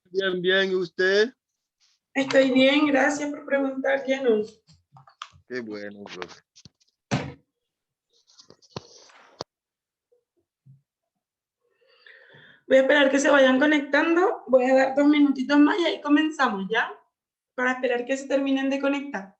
Bien, bien, ¿y usted? Estoy bien, gracias por preguntar, Jenny. Qué bueno, profe. Voy a esperar que se vayan conectando. Voy a dar 2 minutitos más y ahí comenzamos, ¿ya? Para esperar que se terminen de conectar.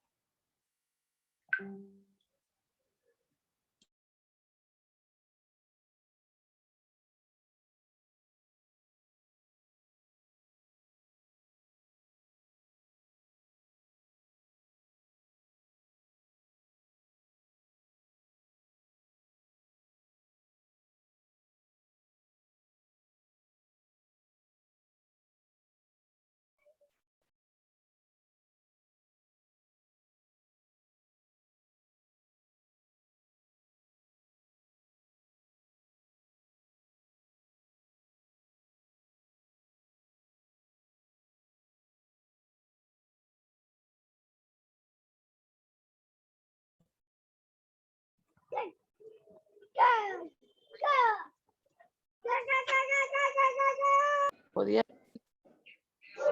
Podía,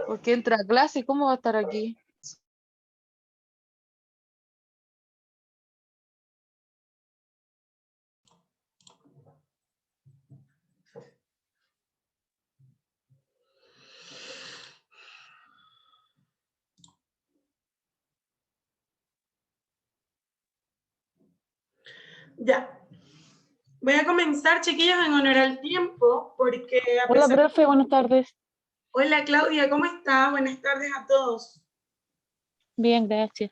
porque entra a clase, ¿cómo va a estar aquí? Ya. Voy a comenzar, chiquillos, en honor al tiempo, porque a Hola, pesar... profe, buenas tardes. Hola, Claudia, ¿cómo está? Buenas tardes a todos. Bien, gracias.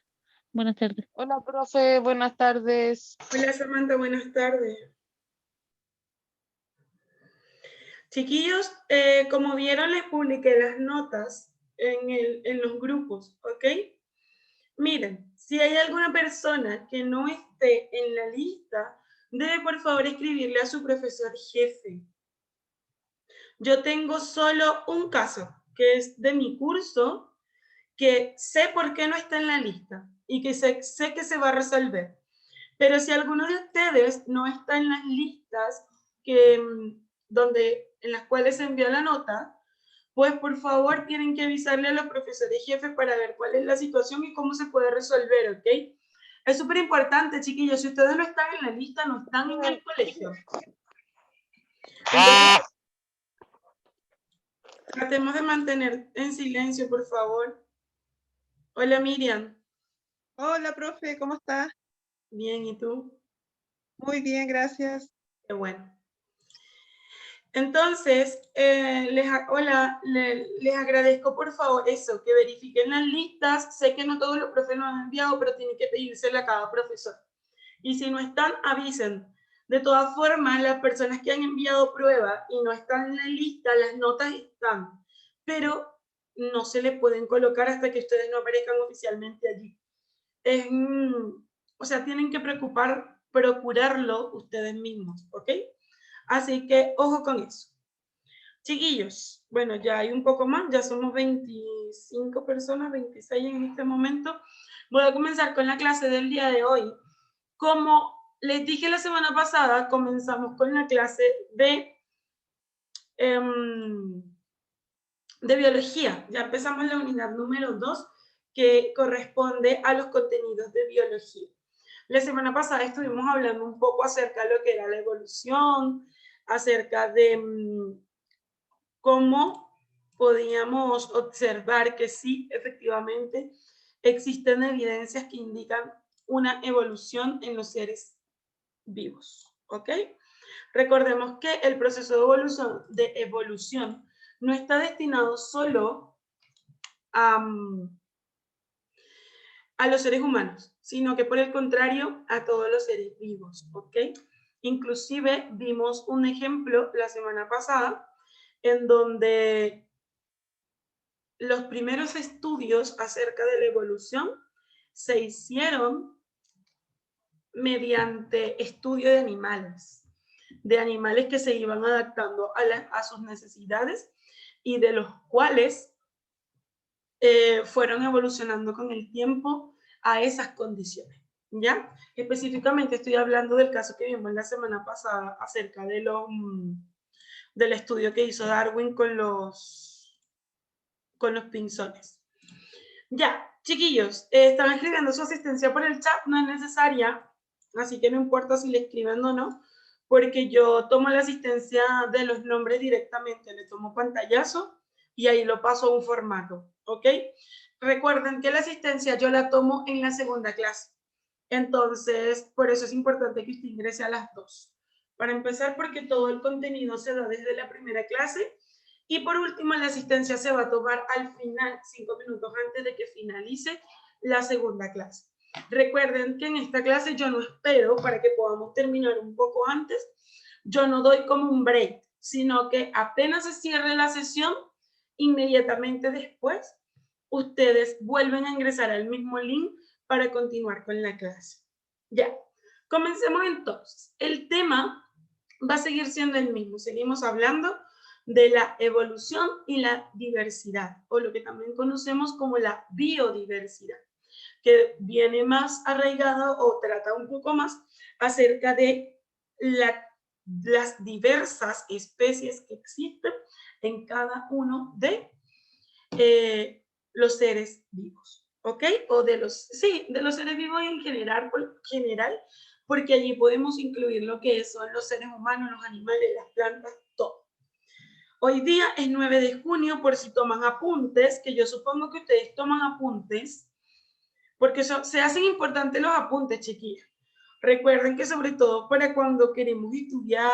Buenas tardes. Hola, profe, buenas tardes. Hola, Samantha, buenas tardes. Chiquillos, como vieron, les publiqué las notas en los grupos, ¿ok? Miren, si hay alguna persona que no esté en la lista, debe por favor escribirle a su profesor jefe. Yo tengo solo un caso, que es de mi curso, que sé por qué no está en la lista y que sé que se va a resolver. Pero si alguno de ustedes no está en las listas que, en las cuales se envió la nota, pues por favor tienen que avisarle a los profesores jefes para ver cuál es la situación y cómo se puede resolver, ¿ok? Es súper importante, chiquillos, si ustedes no están en la lista, no están en el colegio. Entonces, tratemos de mantener en silencio, por favor. Hola, Miriam. Hola, profe, ¿cómo está? Bien, ¿y tú? Muy bien, gracias. Qué bueno. Entonces, les agradezco por favor eso, que verifiquen las listas. Sé que no todos los profes nos han enviado, pero tienen que pedírsela a cada profesor. Y si no están, avisen. De todas formas, las personas que han enviado prueba y no están en la lista, las notas están, pero no se le pueden colocar hasta que ustedes no aparezcan oficialmente allí. O sea, tienen que procurarlo ustedes mismos, ¿ok? Así que ojo con eso. Chiquillos, bueno, ya hay un poco más, ya somos 25 personas, 26 en este momento. Voy a comenzar con la clase del día de hoy. Como les dije la semana pasada, comenzamos con la clase de biología. Ya empezamos la unidad número 2, que corresponde a los contenidos de biología. La semana pasada estuvimos hablando un poco acerca de lo que era la evolución, acerca de cómo podíamos observar que sí, efectivamente, existen evidencias que indican una evolución en los seres vivos, ¿ok? Recordemos que el proceso de evolución no está destinado solo a los seres humanos, sino que por el contrario a todos los seres vivos, ¿ok? Inclusive vimos un ejemplo la semana pasada en donde los primeros estudios acerca de la evolución se hicieron mediante estudio de animales que se iban adaptando a sus necesidades y de los cuales fueron evolucionando con el tiempo a esas condiciones, ¿ya? Específicamente estoy hablando del caso que vimos la semana pasada acerca de del estudio que hizo Darwin con los con los pinzones. Ya, chiquillos, están escribiendo su asistencia por el chat, no es necesaria, así que no importa si le escriben o no, porque yo tomo la asistencia de los nombres directamente, le tomo pantallazo y ahí lo paso a un formato, ¿ok? Recuerden que la asistencia yo la tomo en la segunda clase, entonces por eso es importante que usted ingrese a las 2. Para empezar, porque todo el contenido se da desde la primera clase. Y por último, la asistencia se va a tomar al final, 5 minutos antes de que finalice la segunda clase. Recuerden que en esta clase yo no espero para que podamos terminar un poco antes. Yo no doy como un break, sino que apenas se cierre la sesión, inmediatamente después, ustedes vuelven a ingresar al mismo link para continuar con la clase. Ya, comencemos entonces. El tema va a seguir siendo el mismo. Seguimos hablando de la evolución y la diversidad, o lo que también conocemos como la biodiversidad, que viene más arraigado o trata un poco más acerca de las diversas especies que existen en cada uno de los seres vivos, ¿ok? O de los seres vivos en general, porque allí podemos incluir lo que son los seres humanos, los animales, las plantas, todo. Hoy día es 9 de junio, por si toman apuntes, que yo supongo que ustedes toman apuntes, porque se hacen importantes los apuntes, chiquillos. Recuerden que sobre todo para cuando queremos estudiar,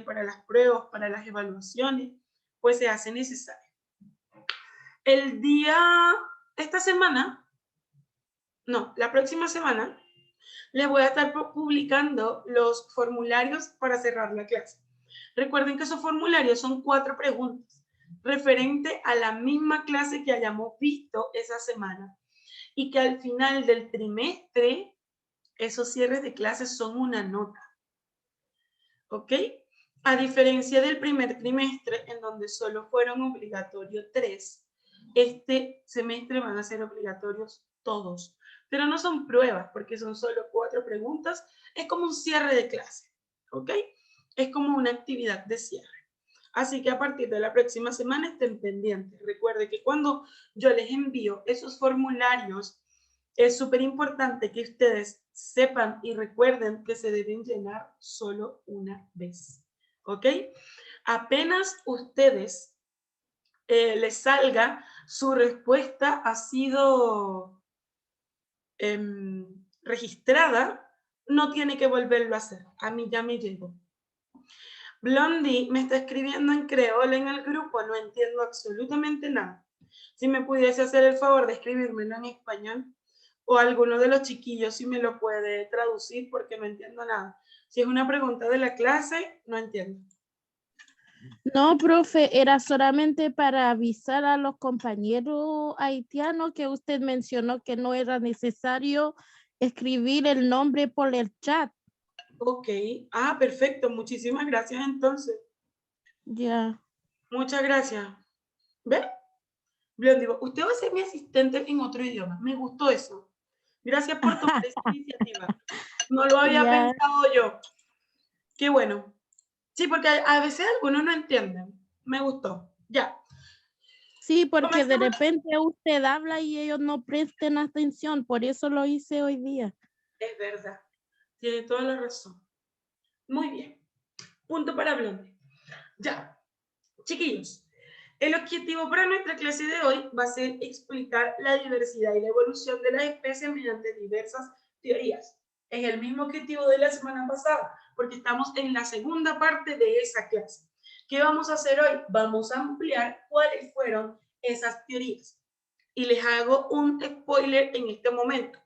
para las pruebas, para las evaluaciones, pues se hace necesario. La próxima semana, les voy a estar publicando los formularios para cerrar la clase. Recuerden que esos formularios son 4 preguntas referente a la misma clase que hayamos visto esa semana y que al final del trimestre esos cierres de clases son una nota, ¿ok? A diferencia del primer trimestre en donde solo fueron obligatorios 3, este semestre van a ser obligatorios todos, pero no son pruebas porque son solo 4 preguntas, es como un cierre de clase, ¿ok? Es como una actividad de cierre. Así que a partir de la próxima semana estén pendientes. Recuerden que cuando yo les envío esos formularios, es súper importante que ustedes sepan y recuerden que se deben llenar solo una vez. ¿Ok? Apenas ustedes les salga su respuesta ha sido registrada, no tiene que volverlo a hacer. A mí ya me llegó. Blondie me está escribiendo en creol en el grupo, no entiendo absolutamente nada. Si me pudiese hacer el favor de escribírmelo en español, o alguno de los chiquillos si me lo puede traducir porque no entiendo nada. Si es una pregunta de la clase, no entiendo. No, profe, era solamente para avisar a los compañeros haitianos que usted mencionó que no era necesario escribir el nombre por el chat. Ok, perfecto, muchísimas gracias entonces. Ya. Muchas gracias. ¿Ve? Blondie, usted va a ser mi asistente en otro idioma. Me gustó eso. Gracias por tomar esta iniciativa. No lo había pensado yo. Qué bueno. Sí, porque a veces algunos no entienden. Me gustó. Ya. Sí, porque de repente usted habla y ellos no presten atención. Por eso lo hice hoy día. Es verdad. Tiene toda la razón. Muy bien. Punto para Blondie. Ya. Chiquillos. El objetivo para nuestra clase de hoy va a ser explicar la diversidad y la evolución de las especies mediante diversas teorías. Es el mismo objetivo de la semana pasada, porque estamos en la segunda parte de esa clase. ¿Qué vamos a hacer hoy? Vamos a ampliar cuáles fueron esas teorías. Y les hago un spoiler en este momento.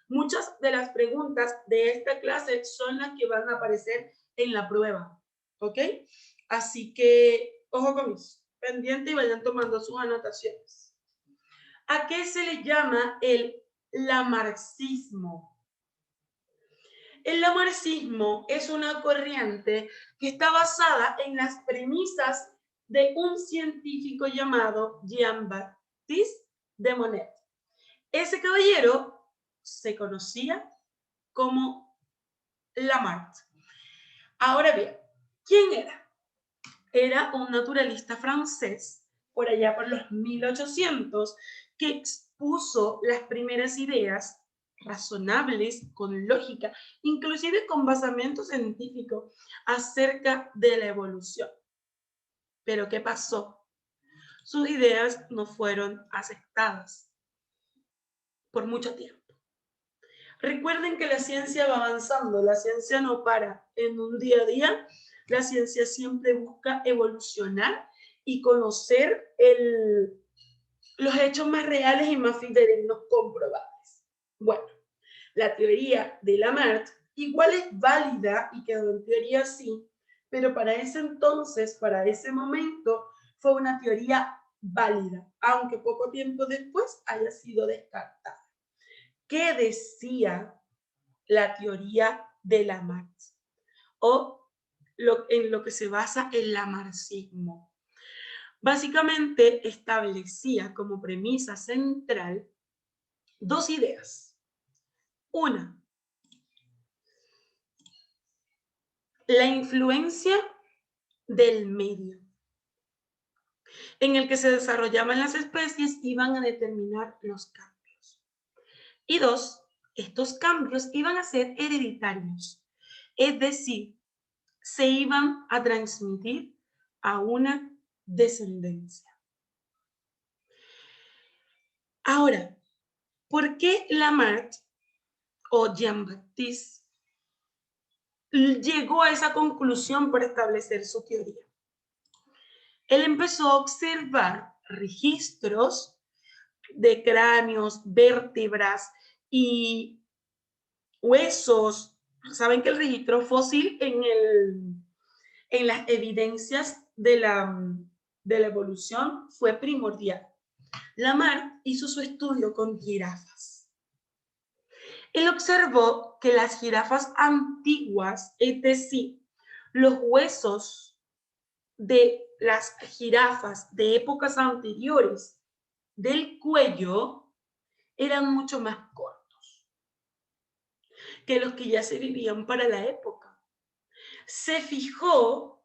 Muchas de las preguntas de esta clase son las que van a aparecer en la prueba. ¿Ok? Así que, ojo con eso. Pendiente y vayan tomando sus anotaciones. ¿A qué se le llama el lamarxismo? El lamarxismo es una corriente que está basada en las premisas de un científico llamado Jean-Baptiste de Monnet. Ese caballero se conocía como Lamarck. Ahora bien, ¿quién era? Era un naturalista francés por allá por los 1800, que expuso las primeras ideas razonables, con lógica, inclusive con basamento científico, acerca de la evolución. Pero ¿qué pasó? Sus ideas no fueron aceptadas por mucho tiempo. Recuerden que la ciencia va avanzando, la ciencia no para en un día a día, la ciencia siempre busca evolucionar y conocer los hechos más reales y más fidedignos comprobables. Bueno, la teoría de Lamarck igual es válida y quedó en teoría sí, pero para ese entonces, para ese momento, fue una teoría válida, aunque poco tiempo después haya sido descartada. ¿Qué decía la teoría de Lamarck? O en lo que se basa el lamarckismo. Básicamente establecía como premisa central dos ideas. Una, la influencia del medio en el que se desarrollaban las especies iban a determinar los cambios. Y dos, estos cambios iban a ser hereditarios, es decir, se iban a transmitir a una descendencia. Ahora, ¿por qué Lamarck o Jean-Baptiste llegó a esa conclusión para establecer su teoría? Él empezó a observar registros de cráneos, vértebras y huesos. Saben que el registro fósil en las evidencias de la evolución fue primordial. Lamarck hizo su estudio con jirafas. Él observó que las jirafas antiguas, es decir, los huesos de las jirafas de épocas anteriores del cuello eran mucho más cortos que los que ya se vivían para la época. Se fijó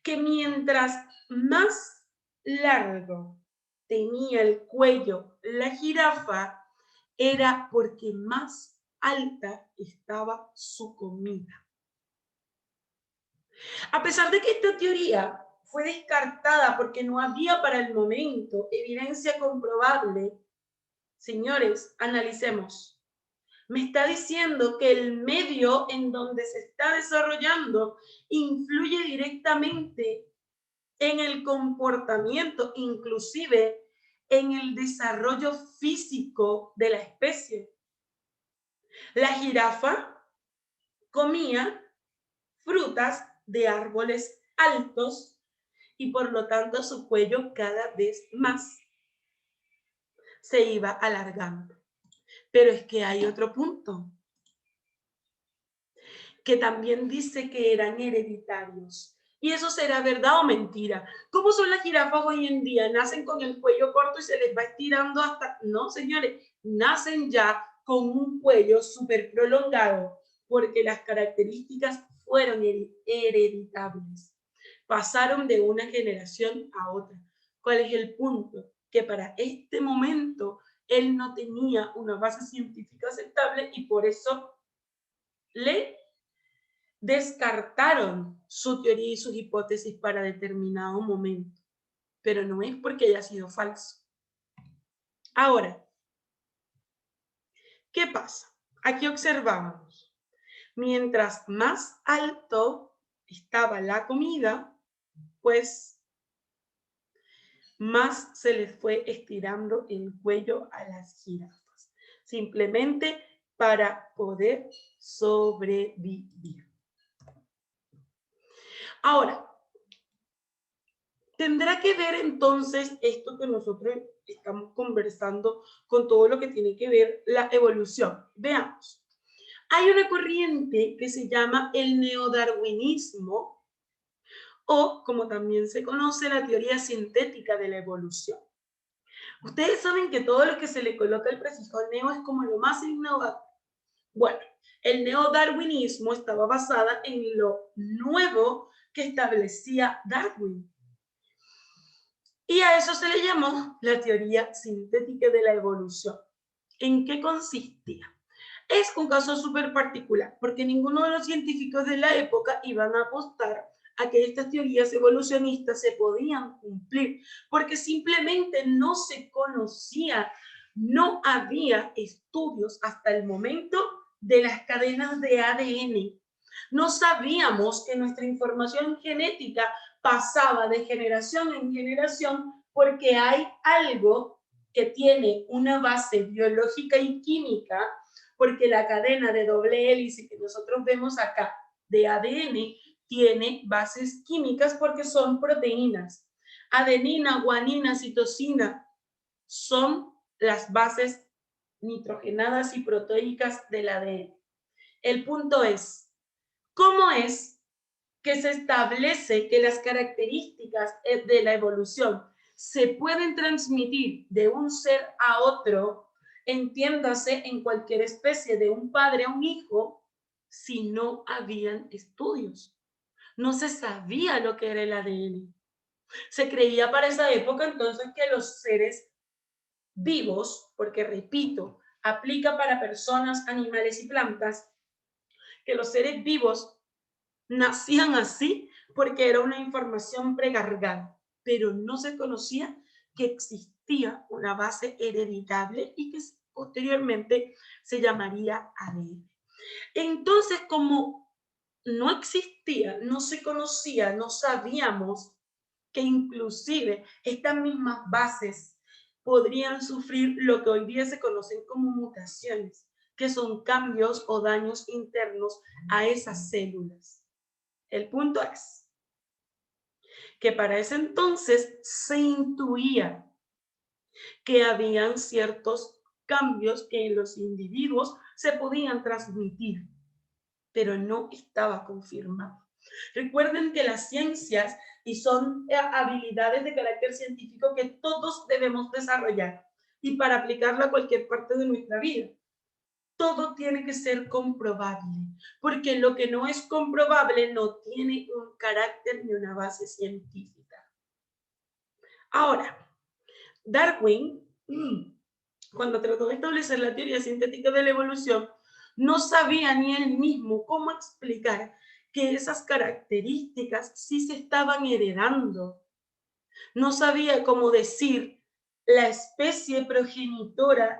que mientras más largo tenía el cuello la jirafa, era porque más alta estaba su comida. A pesar de que esta teoría fue descartada porque no había para el momento evidencia comprobable, señores, analicemos. Me está diciendo que el medio en donde se está desarrollando influye directamente en el comportamiento, inclusive en el desarrollo físico de la especie. La jirafa comía frutas de árboles altos y por lo tanto su cuello cada vez más se iba alargando. Pero es que hay otro punto que también dice que eran hereditarios. ¿Y eso será verdad o mentira? ¿Cómo son las jirafas hoy en día? ¿Nacen con el cuello corto y se les va estirando hasta...? No, señores, nacen ya con un cuello súper prolongado porque las características fueron hereditables. Pasaron de una generación a otra. ¿Cuál es el punto? Que para este momento él no tenía una base científica aceptable y por eso le descartaron su teoría y sus hipótesis para determinado momento, pero no es porque haya sido falso. Ahora, ¿qué pasa? Aquí observábamos, mientras más alto estaba la comida, pues más se les fue estirando el cuello a las jirafas, simplemente para poder sobrevivir. Ahora, tendrá que ver entonces esto que nosotros estamos conversando con todo lo que tiene que ver la evolución. Veamos. Hay una corriente que se llama el neodarwinismo o, como también se conoce, la teoría sintética de la evolución. Ustedes saben que todo lo que se le coloca el prefijo neo es como lo más innovador. Bueno, el neodarwinismo estaba basada en lo nuevo que establecía Darwin. Y a eso se le llamó la teoría sintética de la evolución. ¿En qué consistía? Es un caso súper particular, porque ninguno de los científicos de la época iban a apostar a que estas teorías evolucionistas se podían cumplir, porque simplemente no se conocía, no había estudios hasta el momento de las cadenas de ADN. No sabíamos que nuestra información genética pasaba de generación en generación porque hay algo que tiene una base biológica y química, porque la cadena de doble hélice que nosotros vemos acá de ADN tiene bases químicas porque son proteínas. Adenina, guanina, citosina son las bases nitrogenadas y proteicas del ADN. El punto es, ¿cómo es que se establece que las características de la evolución se pueden transmitir de un ser a otro, entiéndase en cualquier especie, de un padre a un hijo, si no habían estudios? No se sabía lo que era el ADN. Se creía para esa época entonces que los seres vivos, porque repito, aplica para personas, animales y plantas, que los seres vivos nacían así porque era una información precargada, pero no se conocía que existía una base hereditable y que posteriormente se llamaría ADN. Entonces, como no existía, no se conocía, no sabíamos que inclusive estas mismas bases podrían sufrir lo que hoy día se conocen como mutaciones, que son cambios o daños internos a esas células. El punto es que para ese entonces se intuía que habían ciertos cambios que en los individuos se podían transmitir, pero no estaba confirmado. Recuerden que las ciencias y son habilidades de carácter científico que todos debemos desarrollar y para aplicarla a cualquier parte de nuestra vida. Todo tiene que ser comprobable, porque lo que no es comprobable no tiene un carácter ni una base científica. Ahora, Darwin, cuando trató de establecer la teoría sintética de la evolución, no sabía ni él mismo cómo explicar que esas características sí se estaban heredando. No sabía cómo decir la especie progenitora,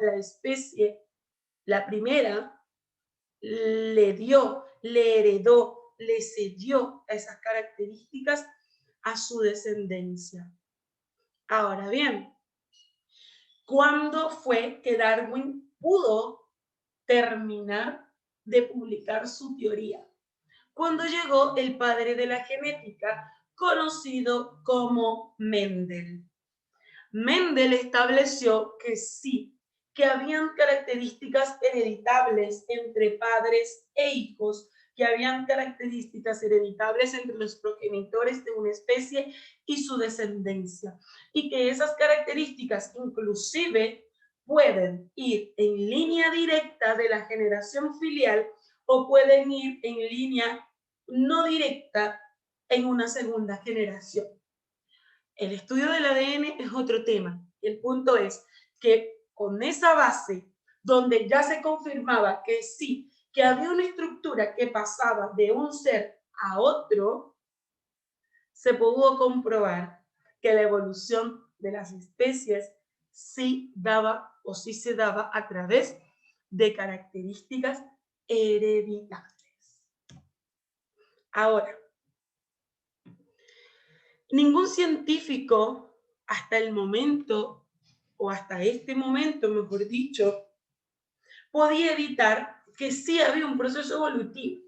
la primera, le dio, le heredó, le cedió esas características a su descendencia. Ahora bien, ¿cuándo fue que Darwin pudo terminar de publicar su teoría? Cuando llegó el padre de la genética, conocido como Mendel. Mendel estableció que sí, que habían características hereditables entre padres e hijos, que habían características hereditables entre los progenitores de una especie y su descendencia, y que esas características inclusive pueden ir en línea directa de la generación filial o pueden ir en línea no directa en una segunda generación. El estudio del ADN es otro tema. El punto es que con esa base, donde ya se confirmaba que sí, que había una estructura que pasaba de un ser a otro, se pudo comprobar que la evolución de las especies sí daba o sí se daba a través de características hereditarias. Ahora, ningún científico hasta el momento, o hasta este momento, mejor dicho, podía evitar que sí había un proceso evolutivo.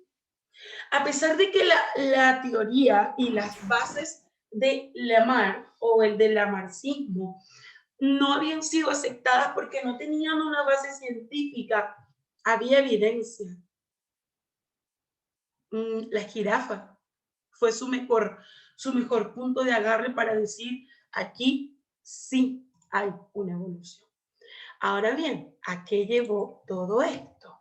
A pesar de que la teoría y las bases de Lamarck o el del lamarckismo no habían sido aceptadas porque no tenían una base científica, había evidencia. La jirafa fue su mejor punto de agarre para decir, aquí sí hay una evolución. Ahora bien, ¿a qué llevó todo esto?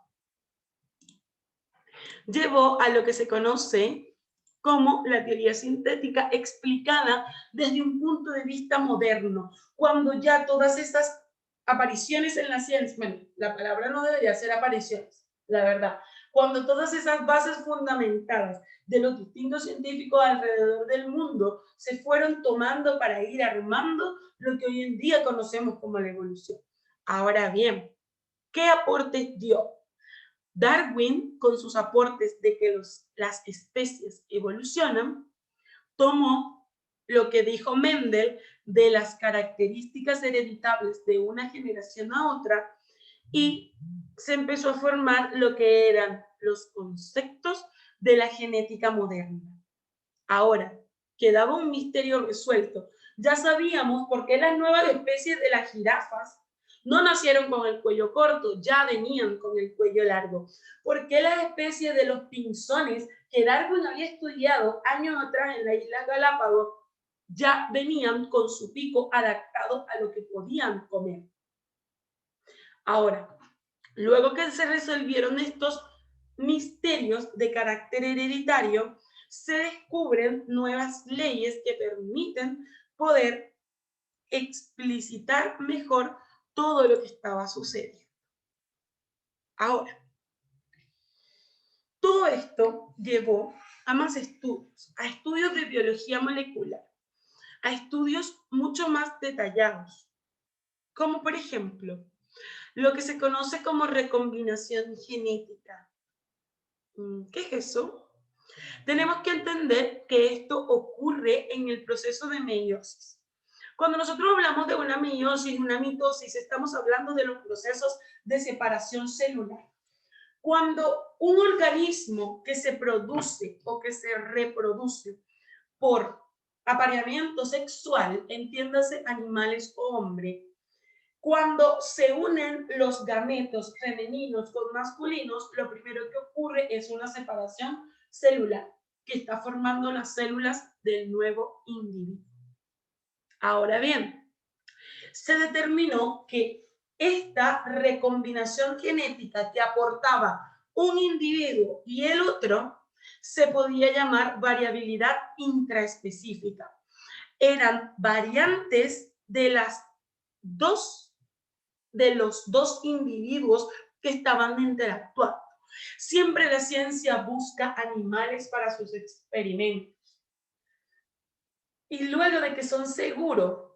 Llevó a lo que se conoce como la teoría sintética explicada desde un punto de vista moderno, cuando ya todas estas apariciones en la ciencia, bueno, la palabra no debería ser apariciones, la verdad, cuando todas esas bases fundamentadas de los distintos científicos alrededor del mundo se fueron tomando para ir armando lo que hoy en día conocemos como la evolución. Ahora bien, ¿qué aportes dio? Darwin, con sus aportes de que las especies evolucionan, tomó lo que dijo Mendel de las características hereditables de una generación a otra y se empezó a formar lo que eran los conceptos de la genética moderna. Ahora, quedaba un misterio resuelto. Ya sabíamos por qué las nuevas especies de las jirafas no nacieron con el cuello corto, ya venían con el cuello largo. ¿Por qué las especies de los pinzones que Darwin había estudiado años atrás en la isla Galápagos ya venían con su pico adaptado a lo que podían comer? Ahora, luego que se resolvieron estos misterios de carácter hereditario, se descubren nuevas leyes que permiten poder explicitar mejor todo lo que estaba sucediendo. Ahora, todo esto llevó a más estudios, a estudios de biología molecular, a estudios mucho más detallados, como por ejemplo, lo que se conoce como recombinación genética. ¿Qué es eso? Tenemos que entender que esto ocurre en el proceso de meiosis. Cuando nosotros hablamos de una meiosis, una mitosis, estamos hablando de los procesos de separación celular. Cuando un organismo que se produce o que se reproduce por apareamiento sexual, entiéndase animales o hombres, cuando se unen los gametos femeninos con masculinos, lo primero que ocurre es una separación celular que está formando las células del nuevo individuo. Ahora bien, se determinó que esta recombinación genética que aportaba un individuo y el otro se podía llamar variabilidad intraespecífica. Eran variantes de los dos individuos que estaban interactuando. Siempre la ciencia busca animales para sus experimentos. Y luego de que son seguros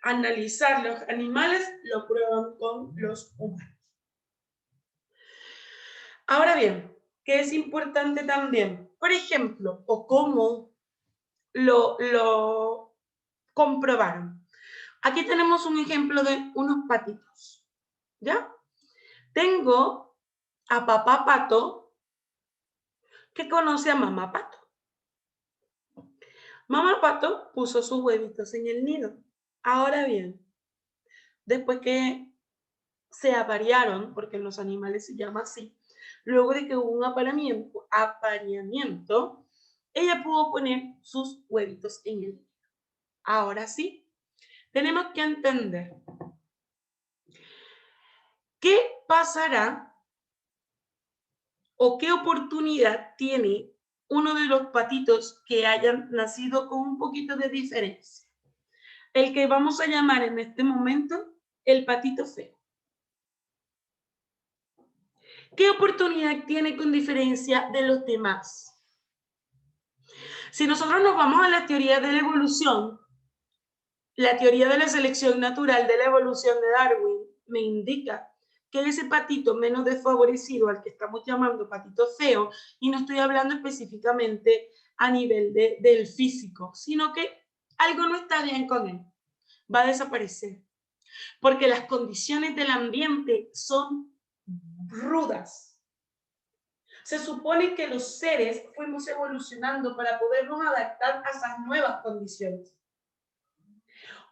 analizar los animales, lo prueban con los humanos. Ahora bien, ¿qué es importante también? Por ejemplo, o cómo lo comprobaron. Aquí tenemos un ejemplo de unos patitos, ¿ya? Tengo a papá pato que conoce a mamá pato. Mamá pato puso sus huevitos en el nido. Ahora bien, después que se aparearon, porque en los animales se llama así, luego de que hubo un apareamiento, ella pudo poner sus huevitos en el nido. Ahora sí, tenemos que entender qué pasará o qué oportunidad tiene uno de los patitos que hayan nacido con un poquito de diferencia. El que vamos a llamar en este momento el patito feo. ¿Qué oportunidad tiene con diferencia de los demás? Si nosotros nos vamos a la teoría de la evolución, la teoría de la selección natural de la evolución de Darwin me indica que ese patito menos desfavorecido, al que estamos llamando patito feo, y no estoy hablando específicamente a nivel del físico, sino que algo no está bien con él, va a desaparecer, porque las condiciones del ambiente son rudas. Se supone que los seres fuimos evolucionando para podernos adaptar a esas nuevas condiciones.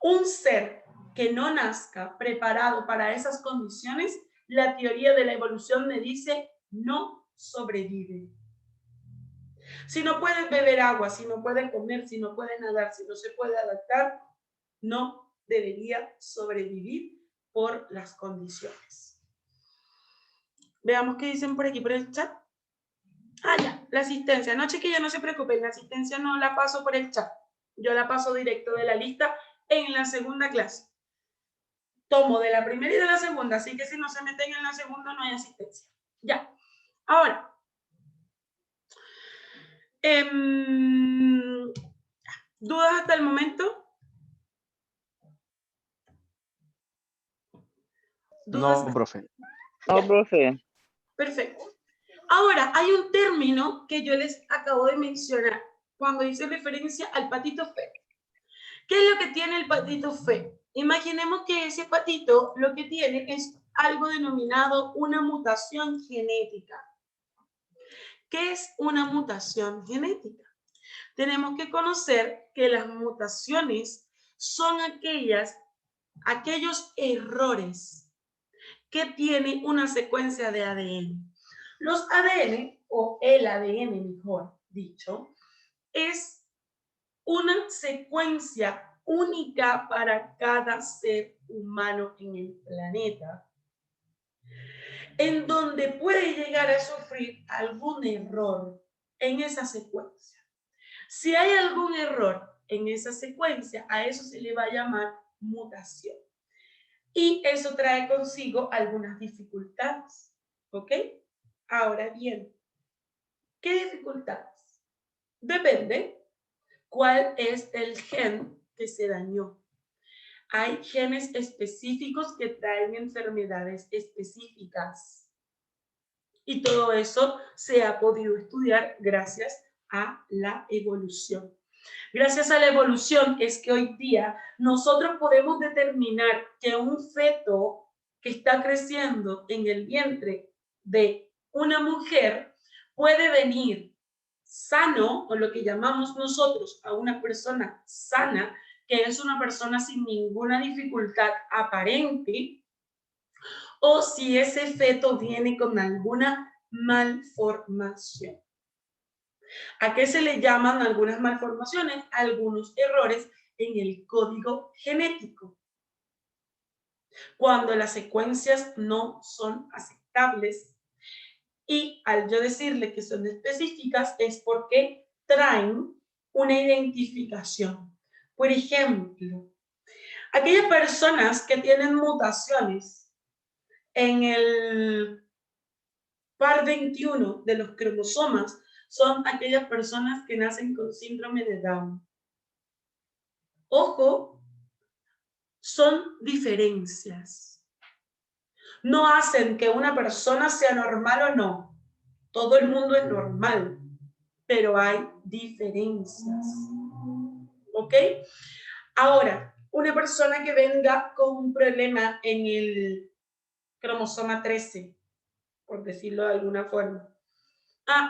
Un ser que no nazca preparado para esas condiciones, la teoría de la evolución me dice no sobrevive. Si no pueden beber agua, si no pueden comer, si no pueden nadar, si no se puede adaptar, no debería sobrevivir por las condiciones. Veamos qué dicen por aquí por el chat. Ah, ya, la asistencia. No, chiquilla, no se preocupen, la asistencia no la paso por el chat. Yo la paso directo de la lista en la segunda clase. Tomo de la primera y de la segunda, así que si no se meten en la segunda no hay asistencia. Ya. Ahora. ¿Dudas hasta el momento? ¿Dudas? No, profe. No, profe. Perfecto. Ahora, hay un término que yo les acabo de mencionar cuando hice referencia al patito fe. ¿Qué es lo que tiene el patito fe? Imaginemos que ese patito lo que tiene es algo denominado una mutación genética. ¿Qué es una mutación genética? Tenemos que conocer que las mutaciones son aquellos errores que tiene una secuencia de ADN. Los ADN, o el ADN mejor dicho, es una secuencia única para cada ser humano en el planeta, en donde puede llegar a sufrir algún error en esa secuencia. Si hay algún error en esa secuencia, a eso se le va a llamar mutación. Y eso trae consigo algunas dificultades, ¿ok? Ahora bien, ¿qué dificultades? Depende cuál es el gen que se dañó. Hay genes específicos que traen enfermedades específicas. Y todo eso se ha podido estudiar gracias a la evolución. Gracias a la evolución es que hoy día nosotros podemos determinar que un feto que está creciendo en el vientre de una mujer puede venir sano, o lo que llamamos nosotros a una persona sana, que es una persona sin ninguna dificultad aparente, o si ese feto viene con alguna malformación. ¿A qué se le llaman algunas malformaciones? Algunos errores en el código genético. Cuando las secuencias no son aceptables. Y al yo decirle que son específicas es porque traen una identificación. Por ejemplo, aquellas personas que tienen mutaciones en el par 21 de los cromosomas son aquellas personas que nacen con síndrome de Down. Ojo, son diferencias. No hacen que una persona sea normal o no. Todo el mundo es normal, pero hay diferencias. ¿Ok? Ahora, una persona que venga con un problema en el cromosoma 13, por decirlo de alguna forma.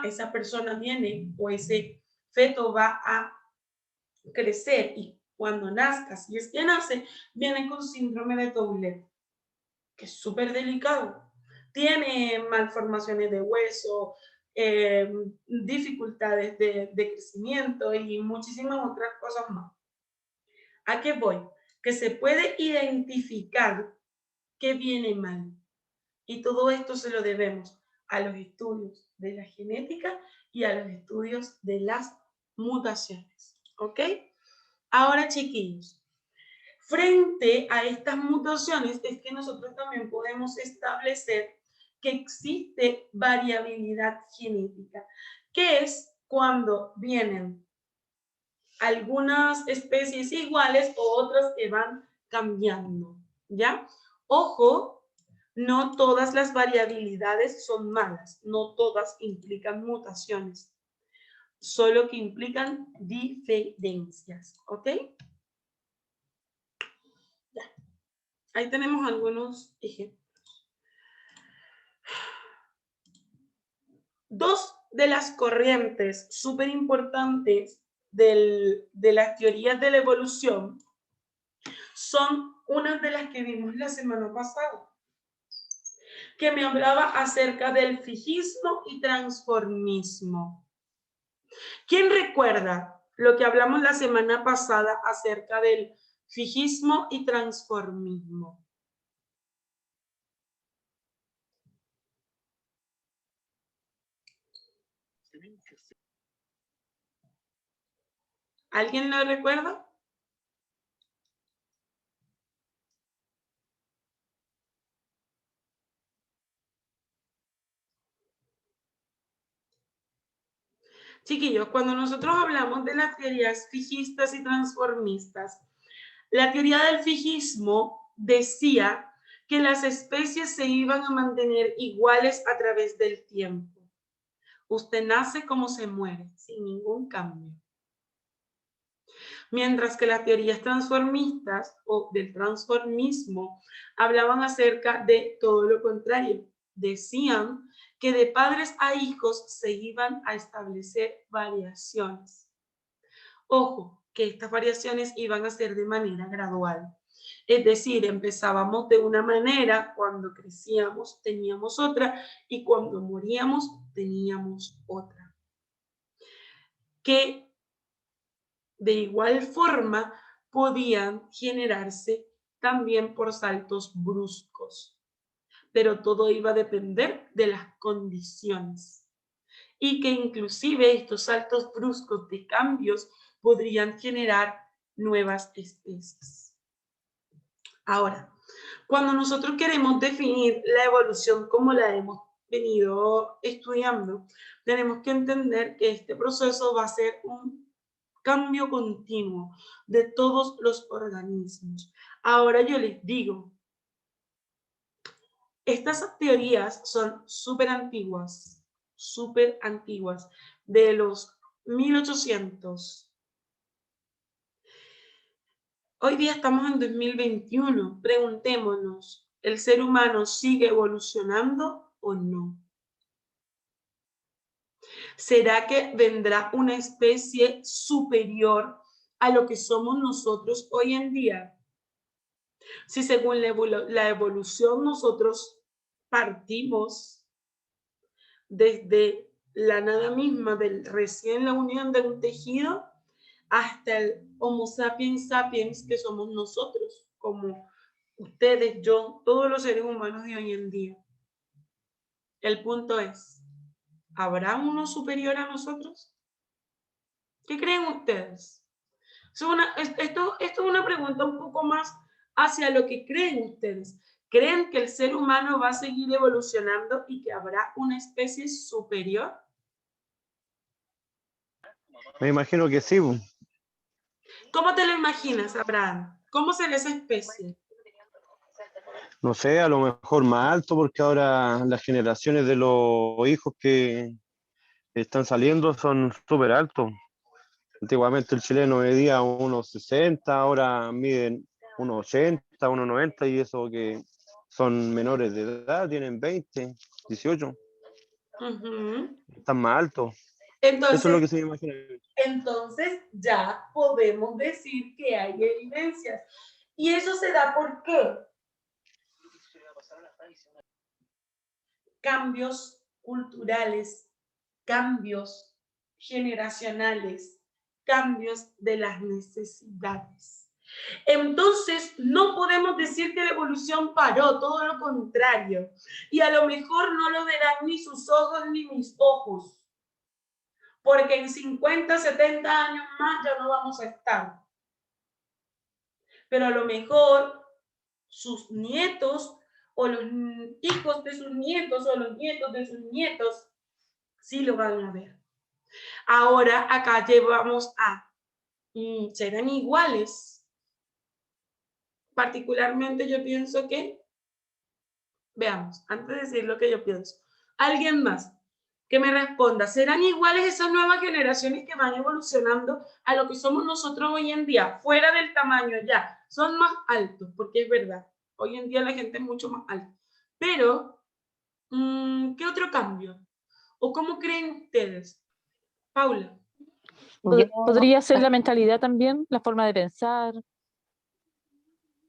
Esa persona viene o ese feto va a crecer y cuando nazca, si es que nace, viene con síndrome de Tourette, que es súper delicado. Tiene malformaciones de hueso, dificultades de crecimiento y muchísimas otras cosas más. ¿A qué voy? Que se puede identificar qué viene mal. Y todo esto se lo debemos a los estudios de la genética y a los estudios de las mutaciones. ¿Ok? Ahora, chiquillos, frente a estas mutaciones es que nosotros también podemos establecer que existe variabilidad genética, que es cuando vienen algunas especies iguales o otras que van cambiando, ¿ya? Ojo, no todas las variabilidades son malas, no todas implican mutaciones, solo que implican diferencias, ¿ok? Ya. Ahí tenemos algunos ejemplos. Dos de las corrientes súper importantes de las teorías de la evolución son unas de las que vimos la semana pasada, que me hablaba acerca del fijismo y transformismo. ¿Quién recuerda lo que hablamos la semana pasada acerca del fijismo y transformismo? ¿Alguien lo recuerda? Chiquillos, cuando nosotros hablamos de las teorías fijistas y transformistas, la teoría del fijismo decía que las especies se iban a mantener iguales a través del tiempo. Usted nace como se muere, sin ningún cambio. Mientras que las teorías transformistas o del transformismo hablaban acerca de todo lo contrario. Decían que de padres a hijos se iban a establecer variaciones. Ojo, que estas variaciones iban a ser de manera gradual. Es decir, empezábamos de una manera, cuando crecíamos teníamos otra y cuando moríamos teníamos otra. Que de igual forma podían generarse también por saltos bruscos, pero todo iba a depender de las condiciones y que inclusive estos saltos bruscos de cambios podrían generar nuevas especies. Ahora, cuando nosotros queremos definir la evolución como la hemos venido estudiando, tenemos que entender que este proceso va a ser un cambio continuo de todos los organismos. Ahora yo les digo, estas teorías son súper antiguas, de los 1800. Hoy día estamos en 2021. Preguntémonos, ¿el ser humano sigue evolucionando o no? ¿Será que vendrá una especie superior a lo que somos nosotros hoy en día? Si según la evolución nosotros partimos desde la nada misma, recién la unión de un tejido, hasta el Homo sapiens sapiens que somos nosotros, como ustedes, yo, todos los seres humanos de hoy en día. El punto es, ¿habrá uno superior a nosotros? ¿Qué creen ustedes? Esto es una pregunta un poco más hacia lo que creen ustedes. ¿Creen que el ser humano va a seguir evolucionando y que habrá una especie superior? Me imagino que sí. ¿Cómo te lo imaginas, Abraham? ¿Cómo será esa especie? No sé, a lo mejor más alto, porque ahora las generaciones de los hijos que están saliendo son súper altos. Antiguamente el chileno medía unos 60, ahora miden unos 80, unos 90, y eso que son menores de edad, tienen 20, 18, están más altos. Eso es lo que se me imagina. Entonces ya podemos decir que hay evidencias. ¿Y eso se da por qué? Cambios culturales, cambios generacionales, cambios de las necesidades. Entonces, no podemos decir que la evolución paró, todo lo contrario. Y a lo mejor no lo verán ni sus ojos ni mis ojos. Porque en 50, 70 años más ya no vamos a estar. Pero a lo mejor sus nietos o los hijos de sus nietos o los nietos de sus nietos sí lo van a ver. Ahora acá llevamos a, ¿serán iguales? Particularmente yo pienso que, veamos, antes de decir lo que yo pienso, alguien más que me responda, ¿serán iguales esas nuevas generaciones que van evolucionando a lo que somos nosotros hoy en día? Fuera del tamaño ya, son más altos, porque es verdad, hoy en día la gente es mucho más alta. Pero, ¿qué otro cambio? ¿O cómo creen ustedes? Paula. Podría ser la mentalidad también, la forma de pensar,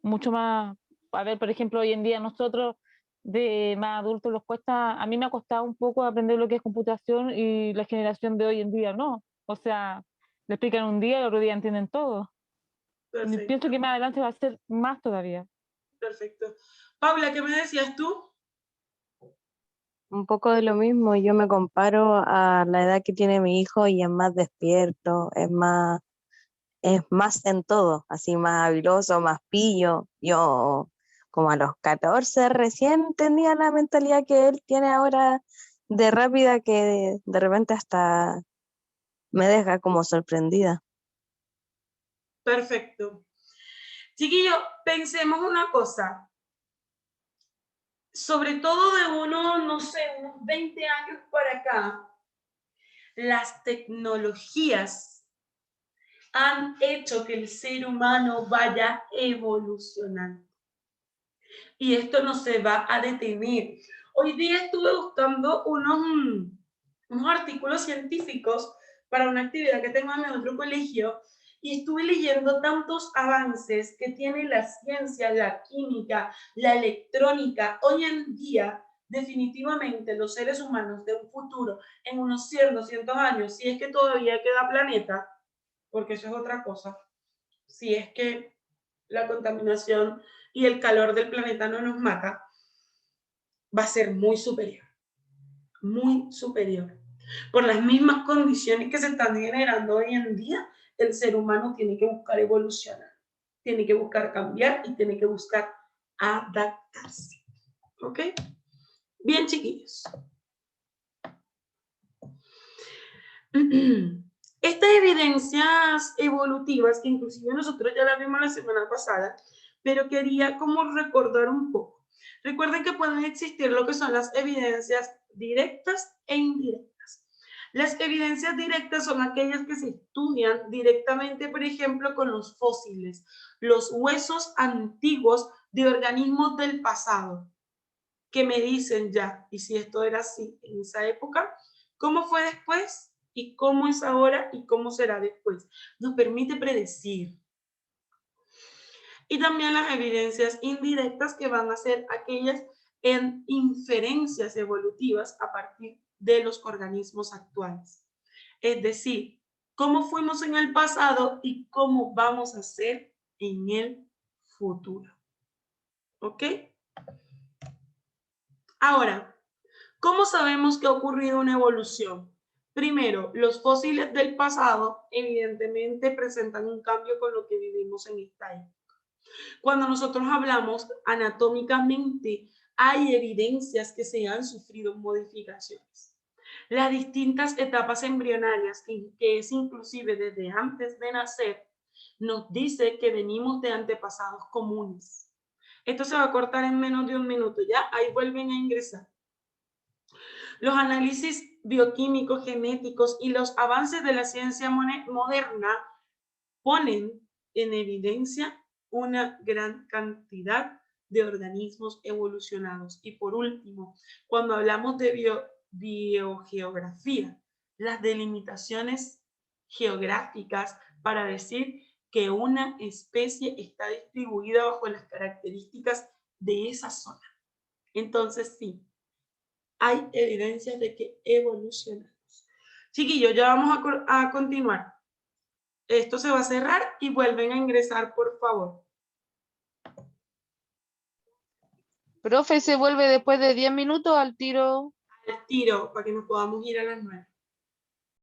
mucho más. A ver, por ejemplo, hoy en día nosotros de más adultos los cuesta, a mí me ha costado un poco aprender lo que es computación y la generación de hoy en día no. O sea, le explican un día y el otro día entienden todo. Perfecto. Pienso que más adelante va a ser más todavía. Perfecto. Paula, ¿qué me decías tú? Un poco de lo mismo, yo me comparo a la edad que tiene mi hijo y es más despierto, es más es más en todo, así más habiloso, más pillo. Yo como a los 14 recién tenía la mentalidad que él tiene ahora de rápida que de repente hasta me deja como sorprendida. Perfecto. Chiquillos, pensemos una cosa. Sobre todo de unos, no sé, unos 20 años para acá, las tecnologías han hecho que el ser humano vaya evolucionando. Y esto no se va a detener. Hoy día estuve buscando unos artículos científicos para una actividad que tengo en mi otro colegio y estuve leyendo tantos avances que tiene la ciencia, la química, la electrónica. Hoy en día, definitivamente, los seres humanos de un futuro, en unos 100, 200 años, si es que todavía queda planeta, porque eso es otra cosa, si es que la contaminación y el calor del planeta no nos mata, va a ser muy superior, muy superior. Por las mismas condiciones que se están generando hoy en día, el ser humano tiene que buscar evolucionar, tiene que buscar cambiar y tiene que buscar adaptarse. ¿Ok? Bien, chiquillos. Estas evidencias evolutivas, que inclusive nosotros ya las vimos la semana pasada, pero quería como recordar un poco. Recuerden que pueden existir lo que son las evidencias directas e indirectas. Las evidencias directas son aquellas que se estudian directamente, por ejemplo, con los fósiles, los huesos antiguos de organismos del pasado, que me dicen ya, y si esto era así en esa época, ¿cómo fue después? ¿Y cómo es ahora? ¿Y cómo será después? Nos permite predecir. Y también las evidencias indirectas, que van a ser aquellas en inferencias evolutivas a partir de los organismos actuales. Es decir, cómo fuimos en el pasado y cómo vamos a ser en el futuro. ¿Ok? Ahora, ¿cómo sabemos que ha ocurrido una evolución? Primero, los fósiles del pasado evidentemente presentan un cambio con lo que vivimos en esta época. Cuando nosotros hablamos anatómicamente, hay evidencias que se han sufrido modificaciones. Las distintas etapas embrionarias, que es inclusive desde antes de nacer, nos dice que venimos de antepasados comunes. Esto se va a cortar en menos de un minuto, ¿ya? Ahí vuelven a ingresar. Los análisis bioquímicos, genéticos y los avances de la ciencia moderna ponen en evidencia una gran cantidad de organismos evolucionados. Y por último, cuando hablamos de biogeografía, las delimitaciones geográficas para decir que una especie está distribuida bajo las características de esa zona. Entonces, sí, hay evidencias de que evolucionamos. Chiquillos, ya vamos a continuar. Esto se va a cerrar y vuelven a ingresar, por favor. Profe, ¿se vuelve después de 10 minutos al tiro? Al tiro, para que nos podamos ir a las 9.